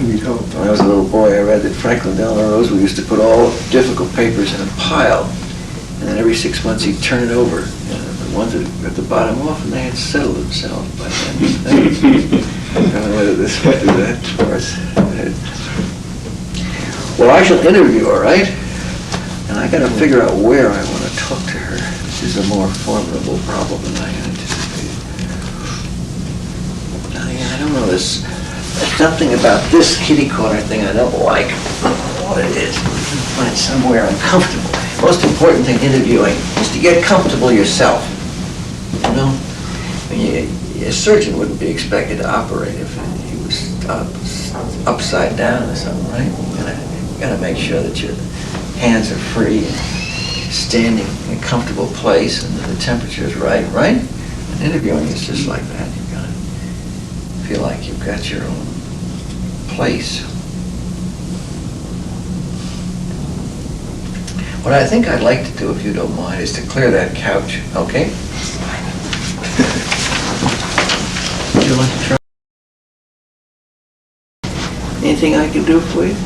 We don't. When I was a little boy, I read that Franklin Delano Roosevelt used to put all difficult papers in a pile, and then every 6 months he'd turn it over. The ones at the bottom, often they had settled themselves by then. I don't know whether this would do that for us. Well, I shall interview her, right? And I got to figure out where I want to talk to her. This is a more formidable problem than I anticipated. I don't know, there's something about this kitty corner thing I don't like. I don't know what it is. I find somewhere uncomfortable. Most important thing interviewing is to get comfortable yourself. You know? I mean, a surgeon wouldn't be expected to operate if he was upside down or something, right? You gotta make sure that your hands are free and standing in a comfortable place and that the temperature is right? And interviewing is just like that. You've got to feel like you've got your own place. What I think I'd like to do, if you don't mind, is to clear that couch, okay? Would you like to try? Anything I can do for you?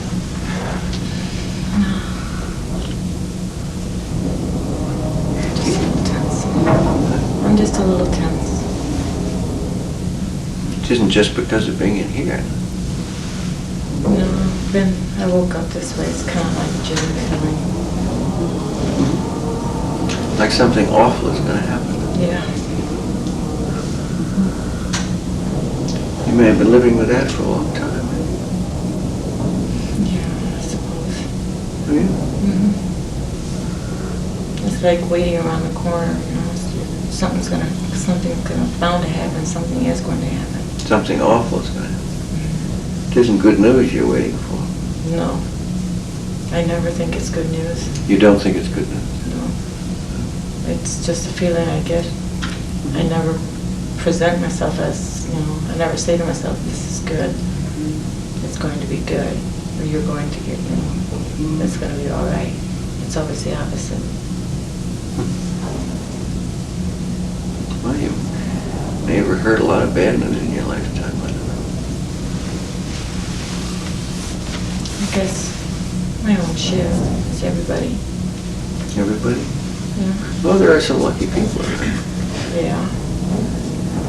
I'm just a little tense. It isn't just because of being in here. No, I woke up this way. It's kind of like a jittery feeling. Like something awful is going to happen. Yeah. You may have been living with that for a long time. Yeah, I suppose. Have you? Mm-hmm. It's like waiting around the corner, you know. Something's bound to happen. Something is going to happen. Something awful is going to happen. It isn't good news you're waiting for. No. I never think it's good news. You don't think it's good news? No. It's just a feeling I get. I never present myself as, I never say to myself, this is good. It's going to be good. Or you're going to get, it's going to be all right. It's always the opposite. Well, you may have heard a lot of bad news in your lifetime, I don't know. I guess my own share is everybody. Everybody? Yeah. Well, there are some lucky people. Yeah.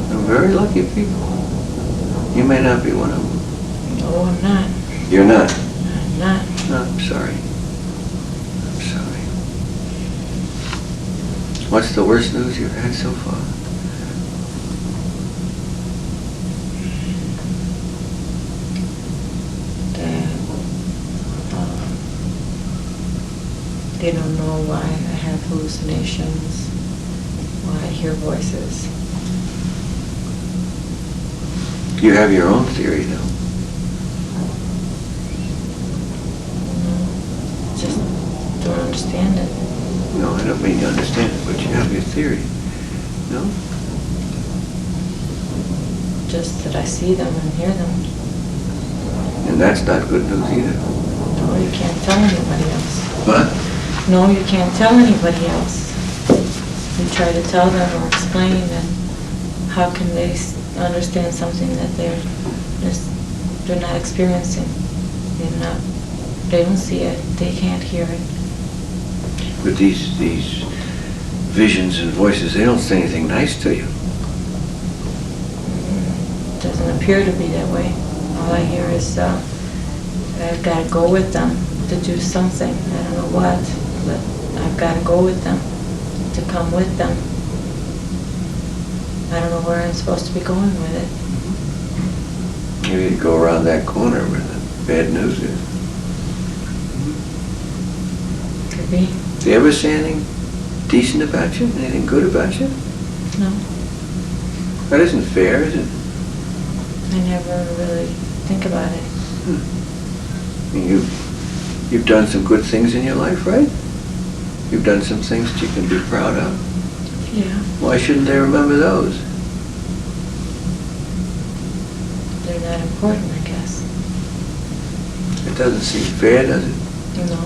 Some very lucky people. You may not be one of them. No, I'm not. You're not? I'm not. No, I'm sorry. I'm sorry. What's the worst news you've had so far? They don't know why I have hallucinations, why I hear voices. You have your own theory now. Just don't understand it. No, I don't mean you understand it, but you have your theory. No? Just that I see them and hear them. And that's not good news either. No, you can't tell anybody else. What? No, you can't tell anybody else. You try to tell them or explain, and how can they understand something that they're not experiencing? They don't see it. They can't hear it. But these visions and voices, they don't say anything nice to you. It doesn't appear to be that way. All I hear is I've got to go with them to do something. I don't know what, but I've got to go with them, to come with them. I don't know where I'm supposed to be going with it. Maybe you go around that corner where the bad news is. Could be. Do you ever say anything decent about you? Anything good about you? No. That isn't fair, is it? I never really think about it. I mean, you've done some good things in your life, right? You've done some things that you can be proud of. Yeah. Why shouldn't they remember those? They're not important, I guess. It doesn't seem fair, does it? No.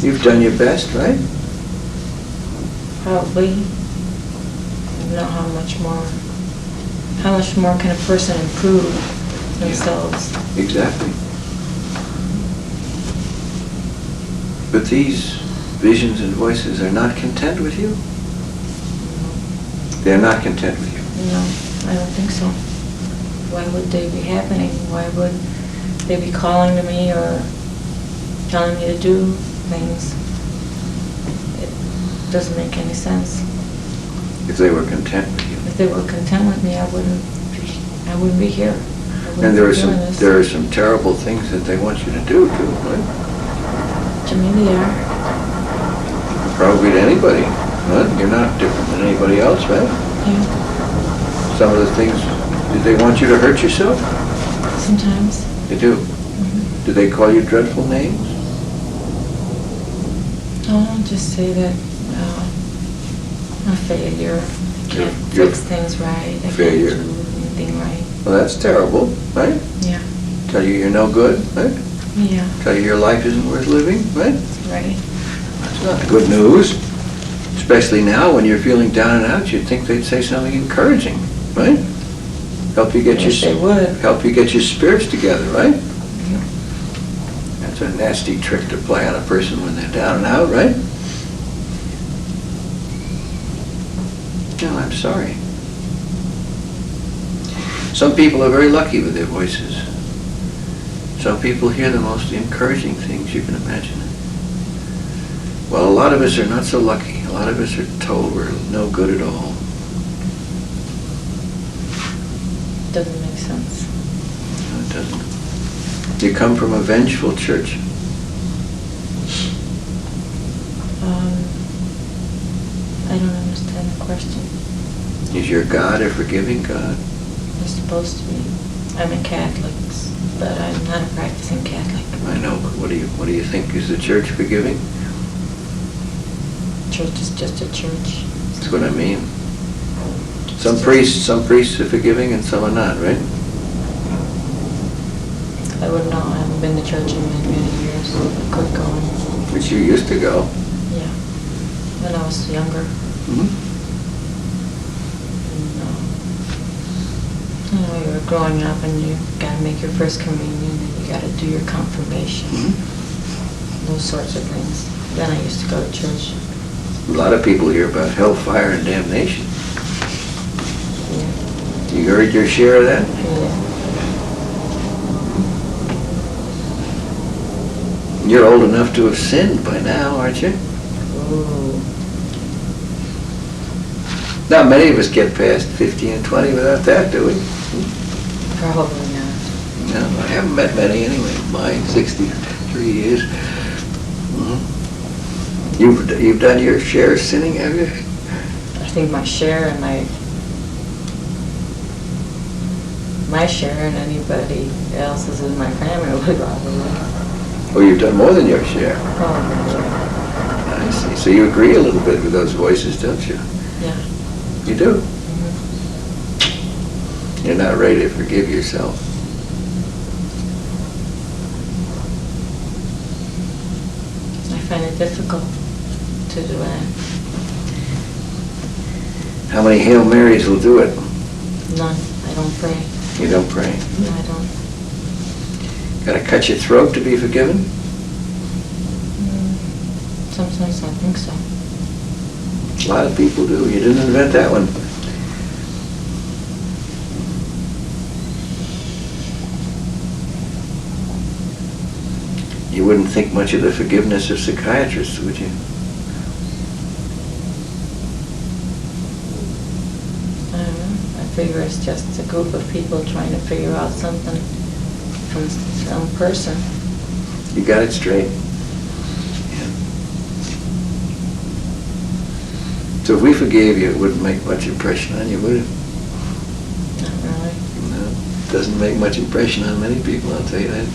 You've done your best, right? Probably. I don't know how much more can a person improve themselves. Yeah, exactly. But these visions and voices are not content with you. They're not content with you. No, I don't think so. Why would they be happening? Why would they be calling to me or telling me to do things? It doesn't make any sense. If they were content with you. If they were content with me, I wouldn't be here. And there are some terrible things that they want you to do too, right? To me, they are. Probably to anybody, right? You're not different than anybody else, right? Yeah. Some of the things, did they want you to hurt yourself? Sometimes. They do. Mm-hmm. Do they call you dreadful names? I'll just say that I'm a failure. I can't fix things right. I failure. can't do anything right. Well, that's terrible, right? Yeah. Tell you you're no good, right? Yeah. Tell you your life isn't worth living, right? Right. That's not good news. Especially now when you're feeling down and out, you'd think they'd say something encouraging, right? Help you get Yes, they would. help you get your spirits together, right? Yeah. That's a nasty trick to play on a person when they're down and out, right? No, I'm sorry. Some people are very lucky with their voices. Some people hear the most encouraging things you can imagine. Well, a lot of us are not so lucky. A lot of us are told we're no good at all. Doesn't make sense. No, it doesn't. You come from a vengeful church. I don't understand the question. Is your God a forgiving God? It's supposed to be. I'm a Catholic, but I'm not a practicing Catholic. I know, but what do you think? Is the church forgiving? Church is just a church. That's what I mean. Some priests are forgiving and some are not, right? I wouldn't know. I haven't been to church in many, many years. I quit going. But you used to go. Yeah. When I was younger. Mm-hmm. And, you were growing up and you got to make your first communion and you got to do your confirmation. Mm-hmm. Those sorts of things. Then I used to go to church. A lot of people hear about hellfire and damnation. Yeah. You heard your share of that? Yeah. You're old enough to have sinned by now, aren't you? Ooh. Not many of us get past 15 and 20 without that, do we? Probably not. No, I haven't met many anyway. My 63 years. Mm-hmm. You've done your share of sinning, have you? I think my share and my share and anybody else's in my family would probably. Oh, you've done more than your share. Probably. I see. So you agree a little bit with those voices, don't you? Yeah. You do. Mm-hmm. You're not ready to forgive yourself. I find it difficult to do that. How many Hail Marys will do it? None. I don't pray. You don't pray. No, I don't. Gotta cut your throat to be forgiven? Sometimes I think so. A lot of people do. You didn't invent that one. You wouldn't think much of the forgiveness of psychiatrists, would you? I don't know. I figure it's just a group of people trying to figure out something from some person. You got it straight. Yeah. So if we forgave you, it wouldn't make much impression on you, would it? Not really. No. It doesn't make much impression on many people, I'll tell you that.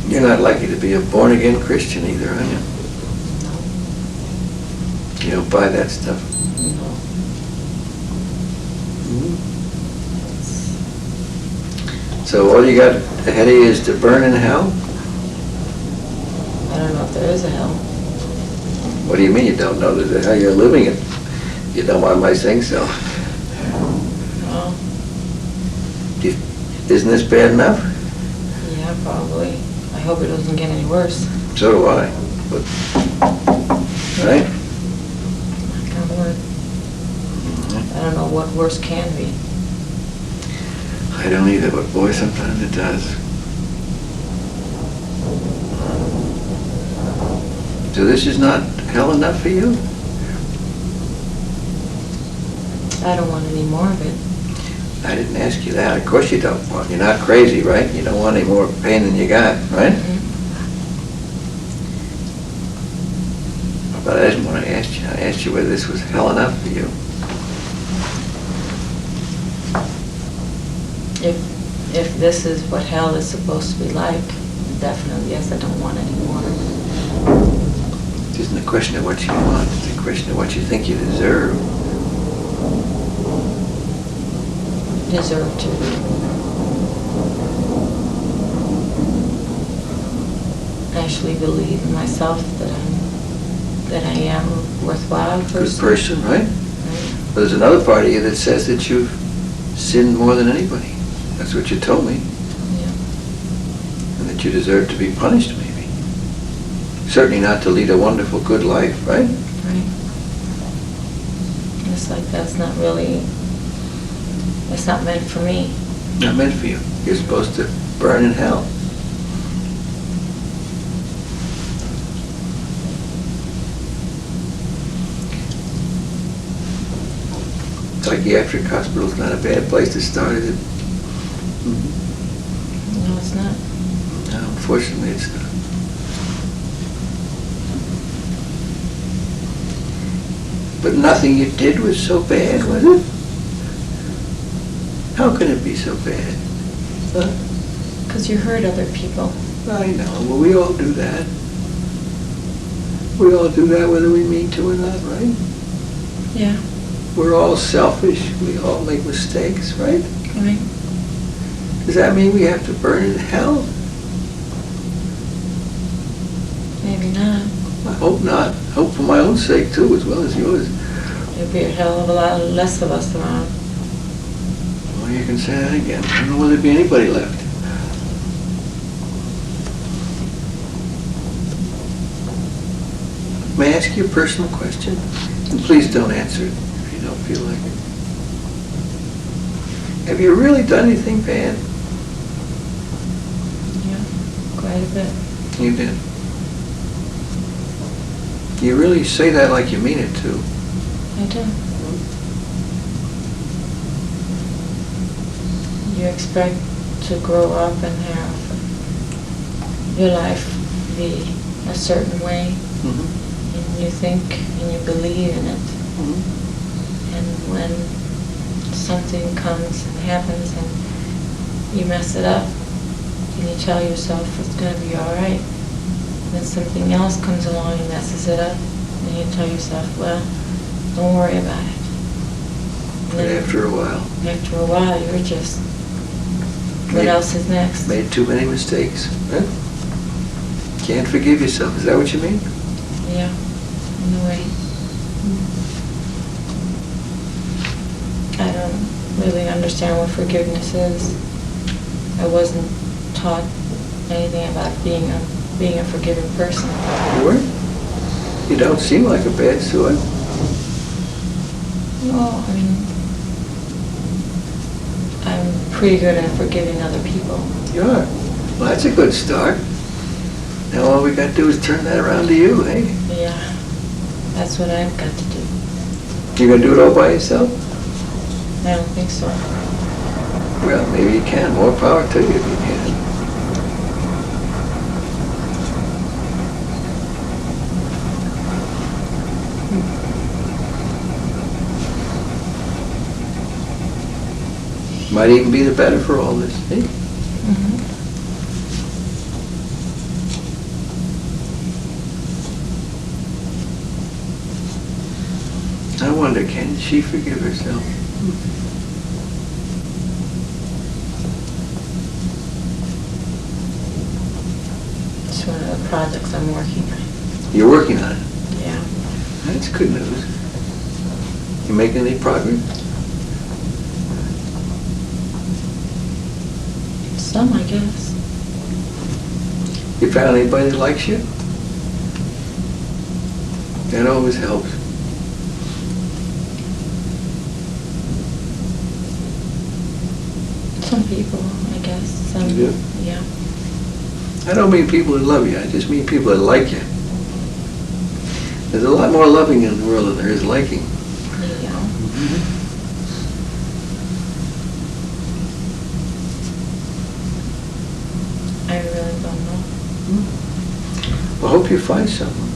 You're not likely to be a born-again Christian either, are you? No. You don't buy that stuff. No. So all you got ahead of you is to burn in hell? I don't know if there is a hell. What do you mean you don't know that how you're living it? You don't mind my saying so. Well, Isn't this bad enough? yeah, probably. I hope it doesn't get any worse. So do I. But, right? Knock on wood. I don't know what worse can be. I don't either, but boy, sometimes it does. So this is not hell enough for you? I don't want any more of it. I didn't ask you that. Of course you don't want. You're not crazy, right? You don't want any more pain than you got, right? Mhm. But that isn't what I asked you. I asked you whether this was hell enough for you. If this is what hell is supposed to be like, definitely, yes, I don't want any more. It isn't a question of what you want. It's a question of what you think you deserve. Deserve to. Actually believe in myself that I am a worthwhile person. Good person, right? Right. But there's another part of you that says that you've sinned more than anybody. That's what you told me. Yeah. And that you deserve to be punished, maybe. Certainly not to lead a wonderful, good life, right? Right. It's like that's not really, it's not meant for me. Not meant for you. You're supposed to burn in hell. Psychiatric hospital's not a bad place to start, is it? No, it's not. No, unfortunately it's not. But nothing you did was so bad, was it? How can it be so bad? Huh? Because you hurt other people. I know, well, we all do that. We all do that whether we mean to or not, right? Yeah. We're all selfish, we all make mistakes, right? Right. Does that mean we have to burn in hell? Maybe not. I hope not. I hope for my own sake too, as well as yours. There'd be a hell of a lot less of us around. Well, you can say that again. I don't know whether there'd be anybody left. May I ask you a personal question? And please don't answer it if you don't feel like it. Have you really done anything bad? Yeah, quite a bit. You did. You really say that like you mean it too. I do. You expect to grow up and have your life be a certain way, Mm-hmm. and you think and you believe in it. Mm-hmm. And when something comes and happens and you mess it up, and you tell yourself it's going to be all right, then something else comes along and messes it up, and you tell yourself, well, don't worry about it. And But after a while, you're just, what else is next? made too many mistakes, right? Can't forgive yourself, is that what you mean? Yeah, in a way. I don't really understand what forgiveness is. I wasn't taught anything about being a forgiving person. You weren't? You don't seem like a bad sort. Well, I mean, I'm pretty good at forgiving other people. You are. Well, that's a good start. Now all we got to do is turn that around to you, eh? Yeah, that's what I've got to do. You gonna do it all by yourself? I don't think so. Well, maybe you can. More power to you if you can. Might even be the better for all this, eh? Mm-hmm. I wonder, can she forgive herself? It's one of the projects I'm working on. You're working on it. That's good news. You making any progress? Some, I guess. You found anybody that likes you? That always helps. Some people, I guess. Some, You do? yeah. I don't mean people that love you, I just mean people that like you. There's a lot more loving in the world than there is liking. Yeah. I really don't know. I hope you find someone.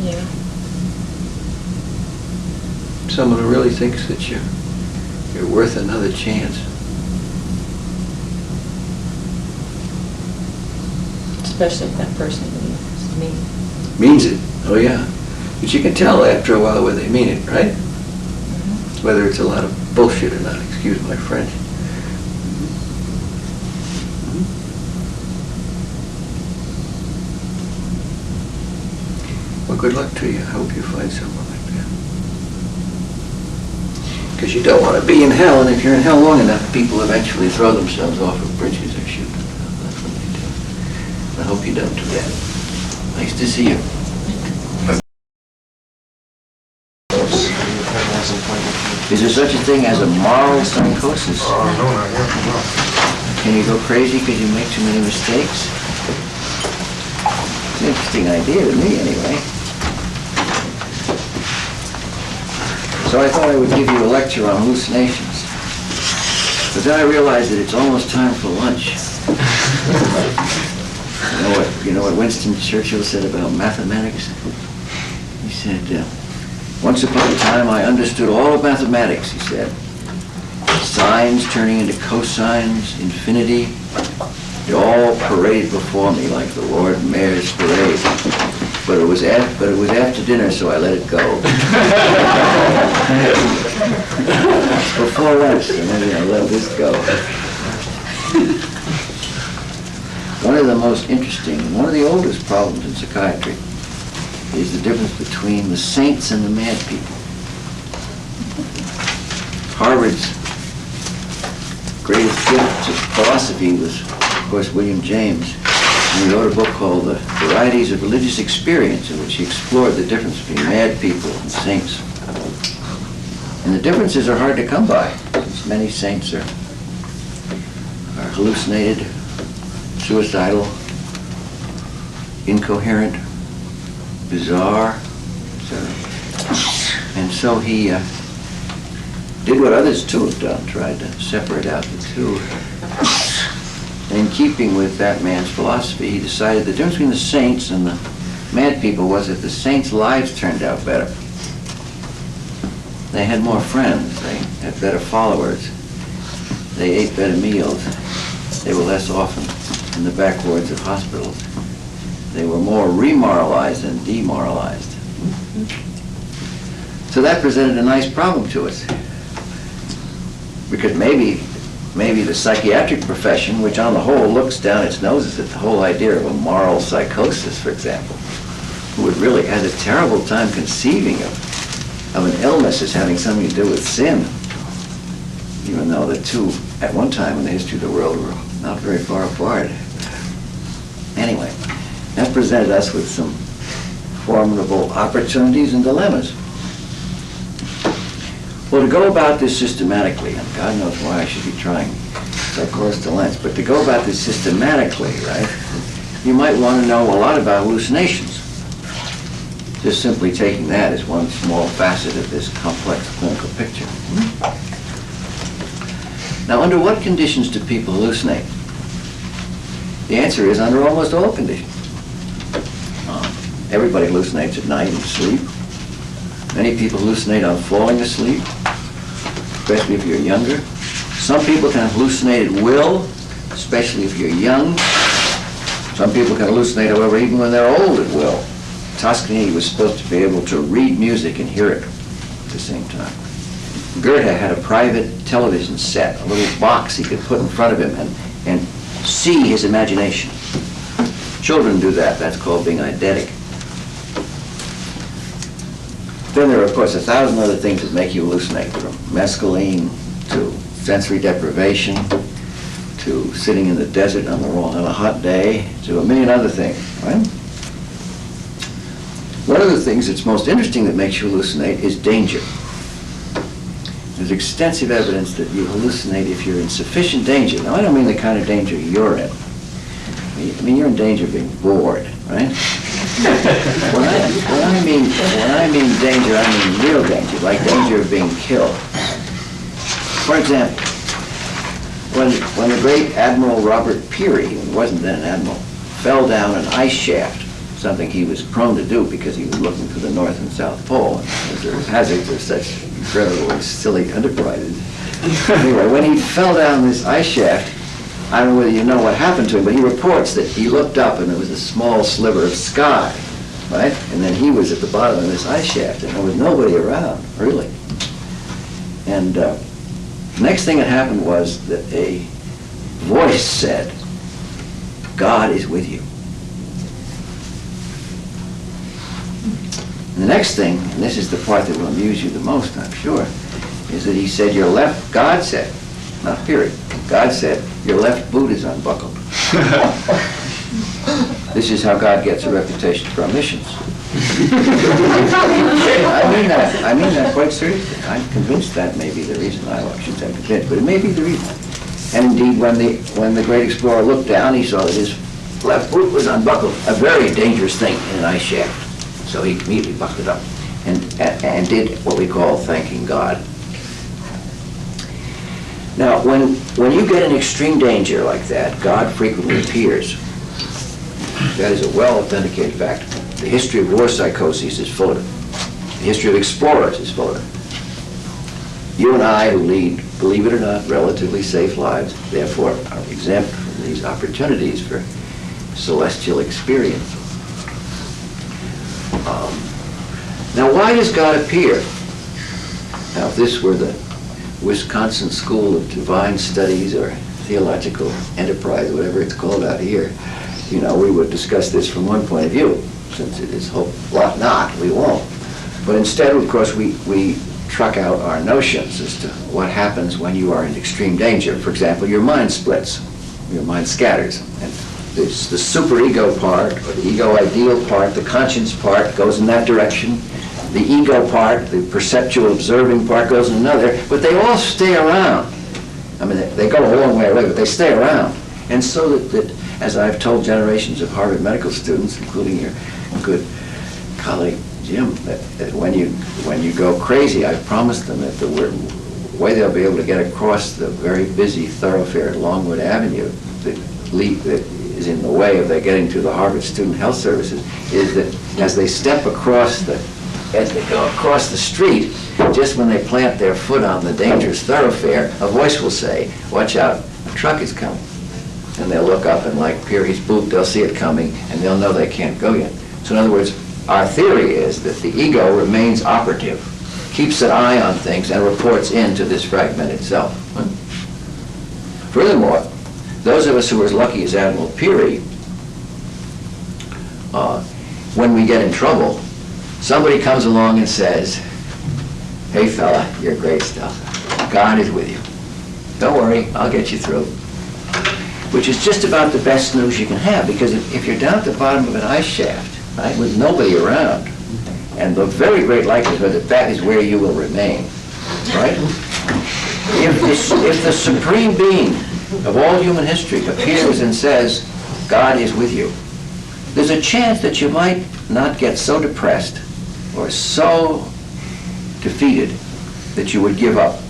Yeah. Someone who really thinks that you're worth another chance. Especially if that person is me. Means it. Oh yeah. But you can tell after a while whether they mean it, right? Mm-hmm. Whether it's a lot of bullshit or not, excuse my French. Well, good luck to you. I hope you find someone like that. Because you don't want to be in hell, and if you're in hell long enough, people eventually throw themselves off of bridges or shoot. That's what they do. I hope you don't do that. Nice to see you. Is there such a thing as a moral psychosis? No, not yet, no. Can you go crazy because you make too many mistakes? It's an interesting idea to me, anyway. So I thought I would give you a lecture on hallucinations. But then I realized that it's almost time for lunch. You know what Winston Churchill said about mathematics? He said, once upon a time I understood all of mathematics, he said. Sines turning into cosines, infinity, it all paraded before me like the Lord Mayor's parade. But it was after dinner, so I let it go. Before lunch, so maybe I let this go. One of the most interesting, one of the oldest problems in psychiatry is the difference between the saints and the mad people. Harvard's greatest gift to philosophy was, of course, William James. And he wrote a book called The Varieties of Religious Experience, in which he explored the difference between mad people and saints. And the differences are hard to come by, since many saints are hallucinated, suicidal, incoherent, bizarre, etc. And so he did what others too have done, tried to separate out the two. And in keeping with that man's philosophy, he decided the difference between the saints and the mad people was that the saints' lives turned out better. They had more friends, they had better followers, they ate better meals, they were less often in the back wards of hospitals. They were more remoralized than demoralized. So that presented a nice problem to us. Because maybe the psychiatric profession, which on the whole looks down its noses at the whole idea of a moral psychosis, for example, who would really has a terrible time conceiving of an illness as having something to do with sin, even though the two, at one time in the history of the world, were not very far apart. Anyway, that presented us with some formidable opportunities and dilemmas. Well, to go about this systematically, and God knows why I should be trying Psychosis to Lens, but to go about this systematically, right, you might want to know a lot about hallucinations. Just simply taking that as one small facet of this complex clinical picture. Now, under what conditions do people hallucinate? The answer is under almost all conditions. Everybody hallucinates at night and sleep. Many people hallucinate on falling asleep, especially if you're younger. Some people can hallucinate at will, especially if you're young. Some people can hallucinate, however, even when they're old at will. Toscanini was supposed to be able to read music and hear it at the same time. Goethe had a private television set, a little box he could put in front of him and see his imagination. Children do that. That's called being eidetic. Then there are, of course, 1,000 other things that make you hallucinate, from mescaline to sensory deprivation to sitting in the desert on a hot day to a million other things, right? One of the things that's most interesting that makes you hallucinate is danger. There's extensive evidence that you hallucinate if you're in sufficient danger. Now, I don't mean the kind of danger you're in. I mean, you're in danger of being bored, right? When I mean danger, I mean real danger, like danger of being killed. For example, when the great Admiral Robert Peary, who wasn't then an admiral, fell down an ice shaft, something he was prone to do because he was looking for the North and South Pole, and there were hazards of such incredibly silly enterprises. Anyway, when he fell down this ice shaft, I don't know whether you know what happened to him, but he reports that he looked up and there was a small sliver of sky, right? And then he was at the bottom of this ice shaft and there was nobody around, really. And the next thing that happened was that a voice said, "God is with you." And the next thing, and this is the part that will amuse you the most, I'm sure, is that he said, "Your left," God said, not Peary, God said, "Your left boot is unbuckled." This is how God gets a reputation for omissions. I mean that quite seriously. I'm convinced that may be the reason. I shouldn't say convinced, but it may be the reason. And indeed, when the great explorer looked down, he saw that his left boot was unbuckled, a very dangerous thing in an ice shaft. So he immediately buckled it up and did what we call thanking God. Now, when you get in extreme danger like that, God frequently appears. That is a well-authenticated fact. The history of war psychosis is full of it. The history of explorers is full of it. You and I, who lead, believe it or not, relatively safe lives, therefore are exempt from these opportunities for celestial experience. Now, why does God appear? Now, if this were the Wisconsin School of Divine Studies or Theological Enterprise, whatever it's called out here, you know, we would discuss this from one point of view. Since it is not, we won't. But instead, of course, we truck out our notions as to what happens when you are in extreme danger. For example, your mind splits, your mind scatters. And there's the superego part, or the ego ideal part, the conscience part goes in that direction. The ego part, the perceptual observing part goes in another, but they all stay around. I mean, they go a long way away, but they stay around. And so that as I've told generations of Harvard medical students, including your good colleague Jim, that when you go crazy, I've promised them that the way they'll be able to get across the very busy thoroughfare at Longwood Avenue that is in the way of their getting to the Harvard Student Health Services is that as they step across as they go across the street, just when they plant their foot on the dangerous thoroughfare, a voice will say, "Watch out, a truck is coming." And they'll look up and, like Peary's boot, they'll see it coming and they'll know they can't go yet. So in other words, our theory is that the ego remains operative, keeps an eye on things and reports into this fragmented self. Furthermore, those of us who are as lucky as Admiral Peary, when we get in trouble, somebody comes along and says, "Hey fella, you're great stuff. God is with you. Don't worry, I'll get you through." Which is just about the best news you can have, because if you're down at the bottom of an ice shaft, right, with nobody around, and the very great likelihood that that is where you will remain, right? If the supreme being of all human history appears and says, "God is with you," there's a chance that you might not get so depressed or so defeated that you would give up.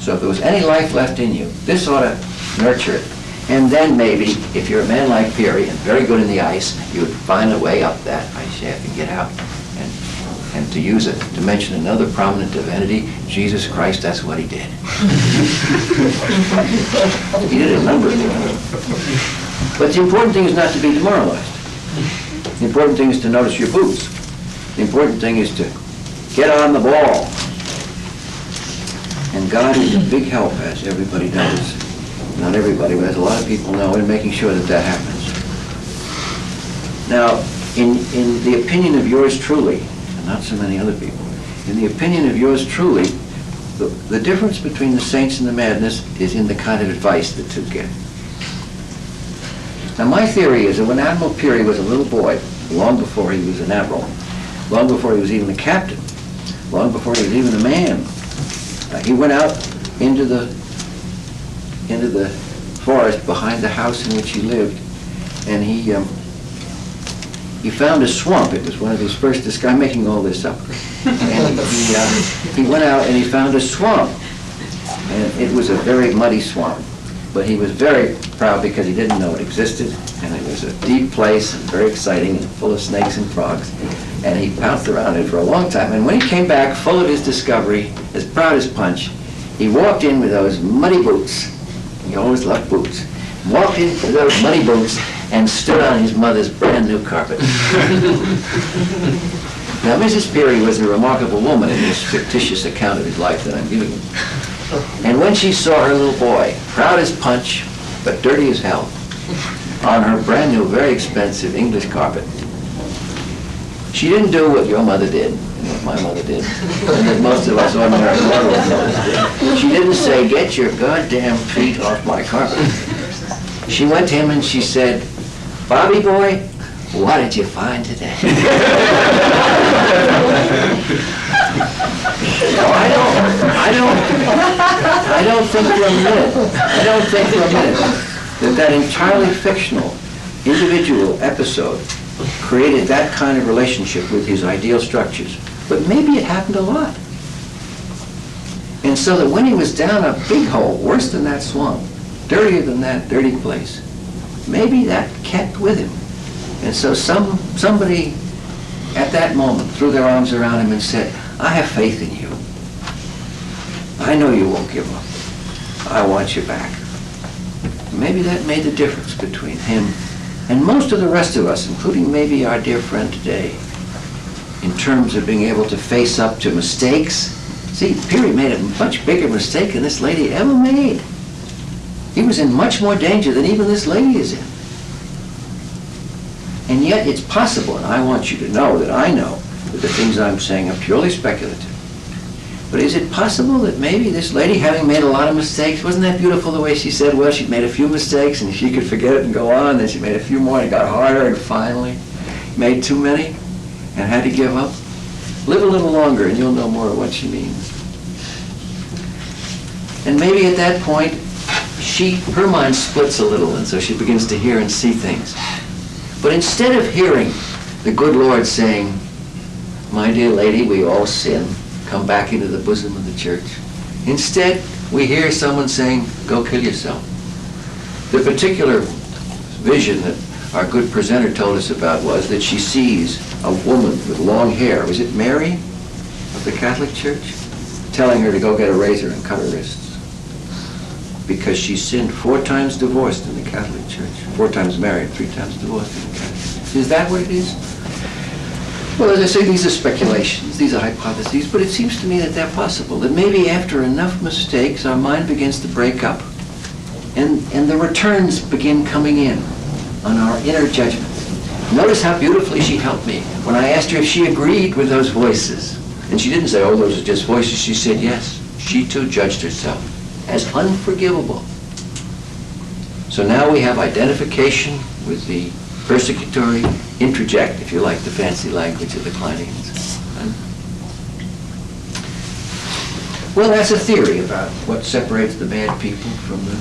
So if there was any life left in you, this ought to nurture it. And then maybe, if you're a man like Peary and very good in the ice, you would find a way up that ice shaft and get out. And to use it, to mention another prominent divinity, Jesus Christ, that's what he did. He did a number of things. But the important thing is not to be demoralized. The important thing is to notice your boots. The important thing is to get on the ball. And God is a big help, as everybody knows. Not everybody, but as a lot of people know, in making sure that that happens. Now, in the opinion of yours truly, and not so many other people, in the opinion of yours truly, the difference between the saints and the madness is in the kind of advice the two get. Now, my theory is that when Admiral Peary was a little boy, long before he was an admiral, long before he was even a captain, long before he was even a man, he went out into the forest behind the house in which he lived, and he found a swamp. It was one of his first discoveries. I'm making all this up. And he went out and he found a swamp, and it was a very muddy swamp. But he was very proud because he didn't know it existed, and it was a deep place and very exciting and full of snakes and frogs. And he pounced around it for a long time. And when he came back full of his discovery, as proud as Punch, he walked in with those muddy boots. He always loved boots. Walked in with those muddy boots and stood on his mother's brand new carpet. Now, Mrs. Peary was a remarkable woman in this fictitious account of his life that I'm giving you. And when she saw her little boy, proud as Punch, but dirty as hell, on her brand new, very expensive English carpet, she didn't do what your mother did, and what my mother did, and that most of us ordinary mothers did. She didn't say, "Get your goddamn feet off my carpet." She went to him and she said, "Bobby boy, what did you find today?" No, I don't think for a minute that entirely fictional individual episode created that kind of relationship with his ideal structures. But maybe it happened a lot. And so that when he was down a big hole, worse than that swamp, dirtier than that dirty place, maybe that kept with him. And so somebody at that moment threw their arms around him and said, "I have faith in you. I know you won't give up. I want you back." Maybe that made the difference between him and most of the rest of us, including maybe our dear friend today, in terms of being able to face up to mistakes. See, Peary made a much bigger mistake than this lady ever made. He was in much more danger than even this lady is in. And yet it's possible, and I want you to know that I know that the things I'm saying are purely speculative. But is it possible that maybe this lady, having made a lot of mistakes, wasn't that beautiful the way she said, well, she'd made a few mistakes and she could forget it and go on, then she made a few more and it got harder and finally made too many and had to give up? Live a little longer and you'll know more of what she means. And maybe at that point, her mind splits a little, and so she begins to hear and see things. But instead of hearing the good Lord saying, "My dear lady, we all sin, come back into the bosom of the church," instead we hear someone saying, "Go kill yourself." The particular vision that our good presenter told us about was that she sees a woman with long hair, was it Mary of the Catholic Church, telling her to go get a razor and cut her wrists. Because she sinned 4 times divorced in the Catholic Church, 4 times married, 3 times divorced in the Catholic Church. Is that what it is? Well, as I say, these are speculations, these are hypotheses, but it seems to me that they're possible, that maybe after enough mistakes, our mind begins to break up, and the returns begin coming in on our inner judgment. Notice how beautifully she helped me when I asked her if she agreed with those voices. And she didn't say, "Oh, those are just voices." She said, yes, she too judged herself as unforgivable. So now we have identification with the persecutory introject, if you like the fancy language of the Kleinians. Well, that's a theory about what separates the bad people from the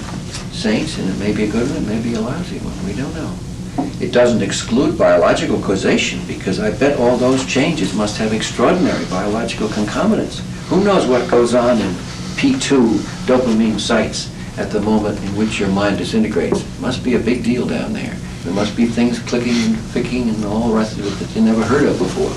saints, and it may be a good one, it may be a lousy one, we don't know. It doesn't exclude biological causation, because I bet all those changes must have extraordinary biological concomitants. Who knows what goes on in P2 dopamine sites at the moment in which your mind disintegrates? It must be a big deal down there. There must be things clicking and ficking and all the rest of it that you never heard of before.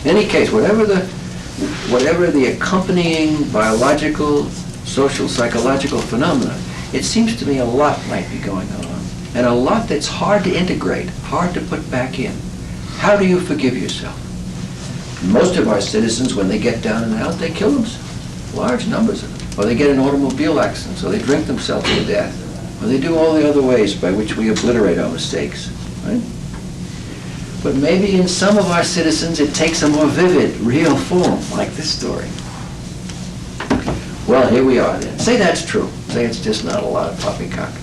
In any case, whatever the accompanying biological, social, psychological phenomena, it seems to me a lot might be going on, and a lot that's hard to integrate, hard to put back in. How do you forgive yourself? Most of our citizens, when they get down and out, they kill themselves. Large numbers of them. Or they get in an automobile accident, so they drink themselves to death. Or they do all the other ways by which we obliterate our mistakes. Right? But maybe in some of our citizens it takes a more vivid, real form, like this story. Well, here we are then. Say that's true. Say it's just not a lot of poppycock.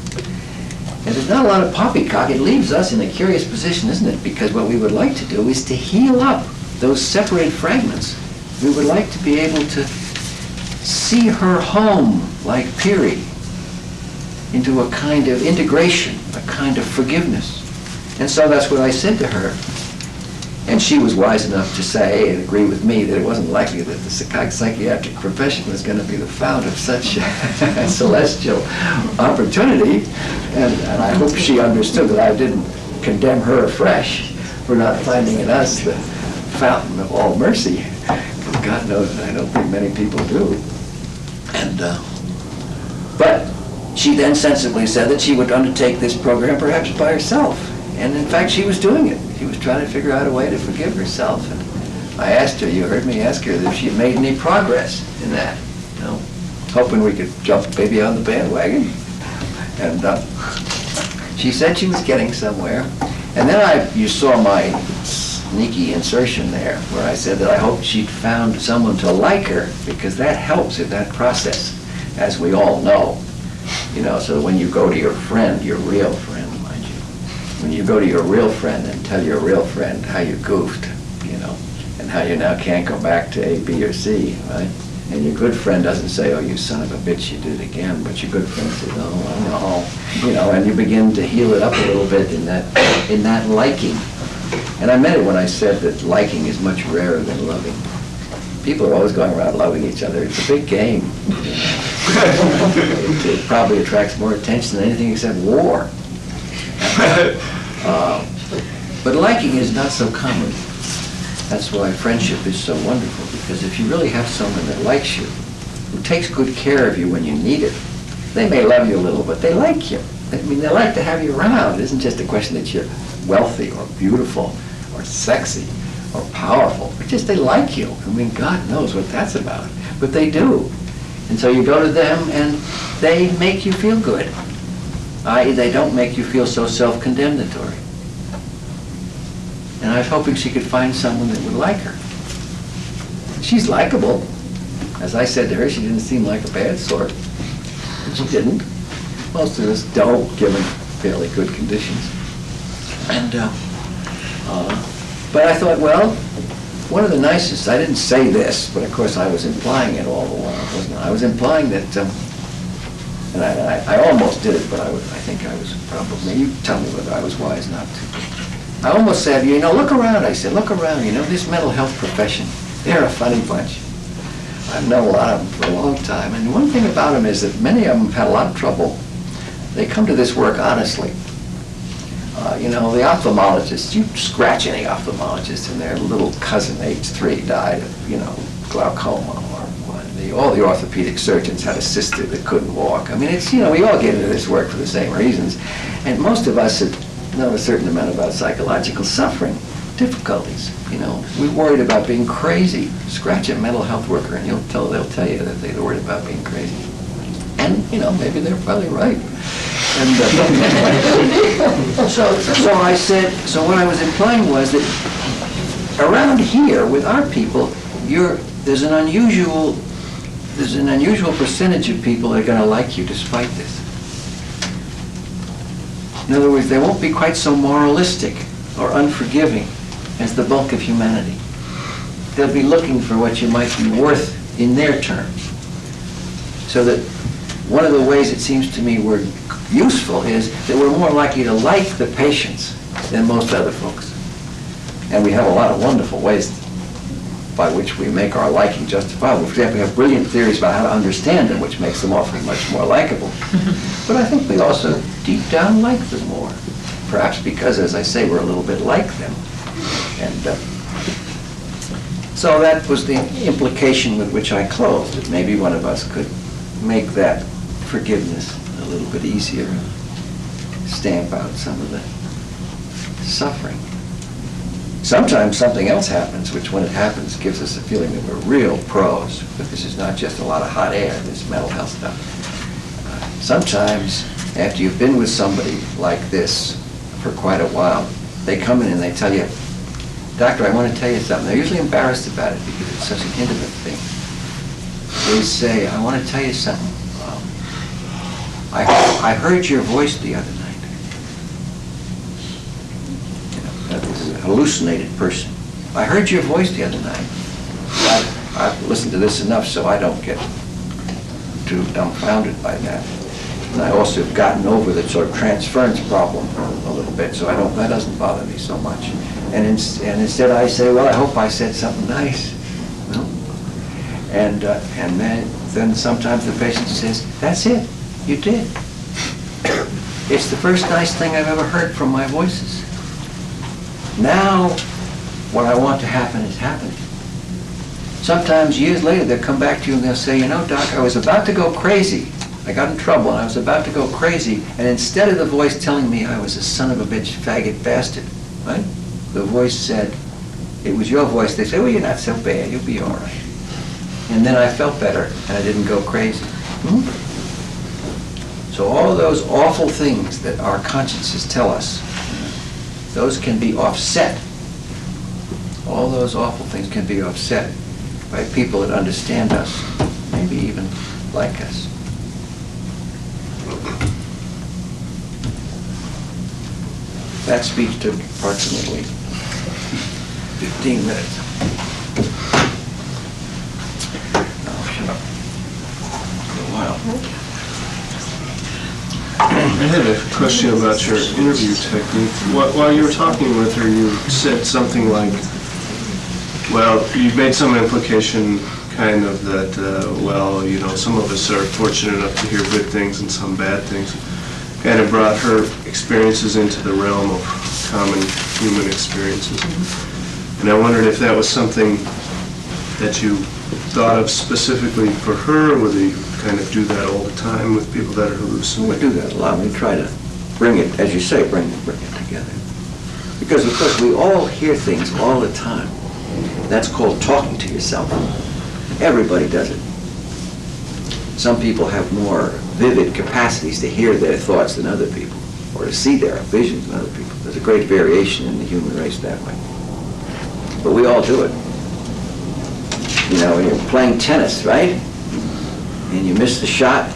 If there's not a lot of poppycock, it leaves us in a curious position, isn't it? Because what we would like to do is to heal up those separate fragments. We would like to be able to see her home, like Piri, into a kind of integration, a kind of forgiveness. And so that's what I said to her. And she was wise enough to say and agree with me that it wasn't likely that the psychiatric profession was going to be the fount of such a celestial opportunity. And I hope she understood that I didn't condemn her afresh for not finding in us the fountain of all mercy. Because God knows that I don't think many people do. And, but she then sensibly said that she would undertake this program perhaps by herself. And in fact, she was doing it. She was trying to figure out a way to forgive herself. And I asked her, you heard me ask her if she had made any progress in that, you know, hoping we could jump maybe on the bandwagon. And she said she was getting somewhere. And then you saw my sneaky insertion there, where I said that I hoped she'd found someone to like her, because that helps in that process, as we all know. You know, so when you go to your friend, your real friend, mind you, when you go to your real friend and tell your real friend how you goofed, you know, and how you now can't go back to A, B, or C, right? And your good friend doesn't say, oh, you son of a bitch, you did it again, but your good friend says, oh, I know, you know, and you begin to heal it up a little bit in that liking. And I meant it when I said that liking is much rarer than loving. People are always going around loving each other. It's a big game. It probably attracts more attention than anything except war. But liking is not so common. That's why friendship is so wonderful, because if you really have someone that likes you, who takes good care of you when you need it, they may love you a little, but they like you. I mean, they like to have you around. It isn't just a question that you're wealthy or beautiful or sexy or powerful. It's just they like you. I mean, God knows what that's about. But they do. And so you go to them and they make you feel good. I.e., they don't make you feel so self-condemnatory. And I was hoping she could find someone that would like her. She's likable. As I said to her, she didn't seem like a bad sort. And she didn't. Most of us don't, given fairly good conditions. And, but I thought, well, one of the nicest, I didn't say this, but of course I was implying it all the while, wasn't I? I was implying that, and I almost did it, but I think I was probably, you tell me whether I was wise not to. I almost said, you know, look around, I said, look around, you know, this mental health profession, they're a funny bunch. I've known a lot of them for a long time, and one thing about them is that many of them have had a lot of trouble. They come to this work honestly. You know, the ophthalmologists, you scratch any ophthalmologist and their little cousin, age 3, died of, you know, glaucoma, or all the orthopedic surgeons had a sister that couldn't walk. I mean, it's, you know, we all get into this work for the same reasons. And most of us have known a certain amount about psychological suffering, difficulties, you know. We're worried about being crazy. Scratch a mental health worker and they'll tell you that they're worried about being crazy. And, you know, maybe they're probably right. And so I said, so what I was implying was that around here with our people, there's an unusual percentage of people that are going to like you despite this. In other words, they won't be quite so moralistic or unforgiving as the bulk of humanity. They'll be looking for what you might be worth in their terms. So that one of the ways it seems to me we're useful is that we're more likely to like the patients than most other folks. And we have a lot of wonderful ways by which we make our liking justifiable. For example, we have brilliant theories about how to understand them, which makes them often much more likable. But I think we also deep down like them more. Perhaps because, as I say, we're a little bit like them. And so that was the implication with which I closed, that maybe one of us could make that forgiveness a little bit easier and stamp out some of the suffering. Sometimes something else happens, which when it happens gives us a feeling that we're real pros, but this is not just a lot of hot air, this mental health stuff. Sometimes, after you've been with somebody like this for quite a while, they come in and they tell you, doctor, I want to tell you something. They're usually embarrassed about it because it's such an intimate thing. They say, I want to tell you something. I heard your voice the other night. You know, that was a hallucinated person. I heard your voice the other night. I've listened to this enough so I don't get too dumbfounded by that. And I also have gotten over the sort of transference problem a little bit, so that doesn't bother me so much. And instead I say, well, I hope I said something nice. No? And then sometimes the patient says, that's it, you did. It's the first nice thing I've ever heard from my voices. Now, what I want to happen is happening. Sometimes years later they'll come back to you and they'll say, you know, Doc, I was about to go crazy. I got in trouble and I was about to go crazy, and instead of the voice telling me I was a son of a bitch, faggot bastard, right? The voice said, it was your voice. They say, well, you're not so bad, you'll be all right. And then I felt better and I didn't go crazy. So all those awful things that our consciences tell us, those can be offset. All those awful things can be offset by people that understand us, maybe even like us. That speech took approximately 15 minutes. Oh, shut up. For a while. I had a question about your interview technique. While you were talking with her, you said something like, well, you made some implication kind of that, well, you know, some of us are fortunate enough to hear good things and some bad things. Kind of brought her experiences into the realm of common human experiences. And I wondered if that was something that you thought of specifically for her, or whether you kind of do that all the time with people that are hallucinating? We do that a lot. We try to bring it, as you say, bring it together. Because, of course, we all hear things all the time. That's called talking to yourself. Everybody does it. Some people have more vivid capacities to hear their thoughts than other people, or to see their visions than other people. There's a great variation in the human race that way. But we all do it. You know, when you're playing tennis, right? And you miss the shot,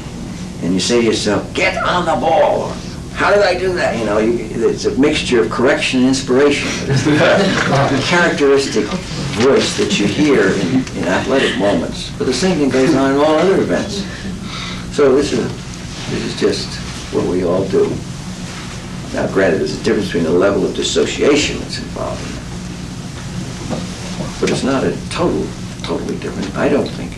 and you say to yourself, get on the ball. Or, how did I do that? You know, it's a mixture of correction and inspiration. It's a characteristic voice that you hear in athletic moments. But the same thing goes on in all other events. So this is just what we all do. Now, granted, there's a difference between the level of dissociation that's involved in it. But it's not a totally different, I don't think.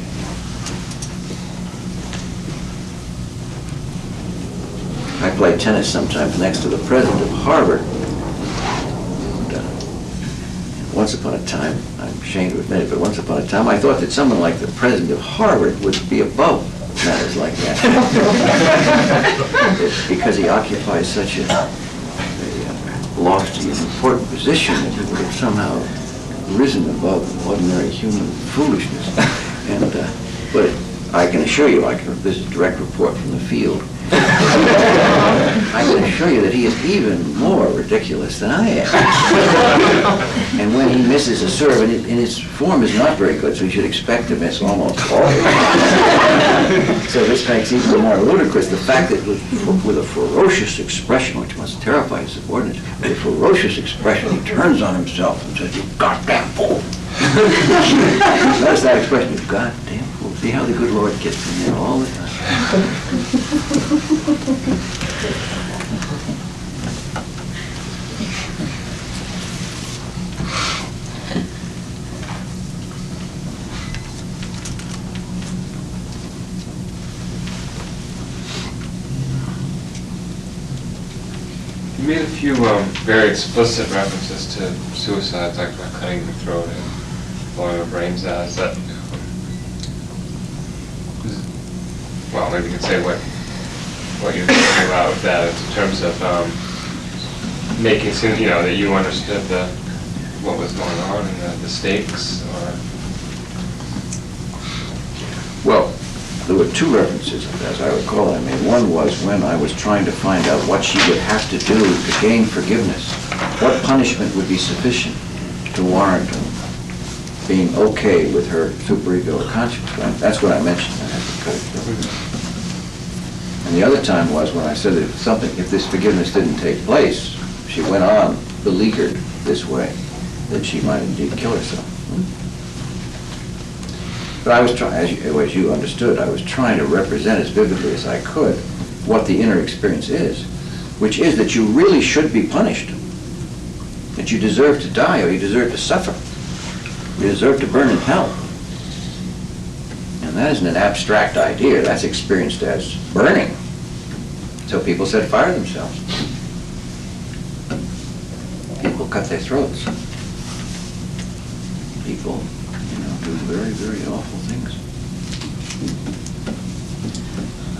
I play tennis sometimes next to the president of Harvard. And once upon a time, I'm ashamed to admit it, but once upon a time I thought that someone like the president of Harvard would be above matters like that. Because he occupies such a lofty and important position that he would have somehow risen above ordinary human foolishness. And but I can assure you, this is a direct report from the field, I can assure you that he is even more ridiculous than I am. And when he misses a serve, and his form is not very good, so you should expect to miss almost all. So this makes even more ludicrous the fact that with a ferocious expression, which must terrify his subordinates, with a ferocious expression, he turns on himself and says, "You goddamn fool." That's that expression, "You goddamn fool." See how the good Lord gets in there all the time. You made a few very explicit references to suicide, like cutting the throat and blowing the brains out. Is that, well, maybe you can say what you're thinking about with that in terms of making it seem, that you understood what was going on and the stakes, or... Well, there were two references, as I recall. I mean, one was when I was trying to find out what she would have to do to gain forgiveness. What punishment would be sufficient? to warrant being okay with her superego or conscience. That's what I mentioned. I had to cut it short. And the other time was when I said that if this forgiveness didn't take place, she went on beleaguered this way, that she might indeed kill herself. But I was trying, as you understood, I was trying to represent as vividly as I could what the inner experience is, which is that you really should be punished, that you deserve to die or you deserve to suffer. You deserve to burn in hell. And that isn't an abstract idea, that's experienced as burning. So people set fire to themselves. People cut their throats. People, do very, very awful things.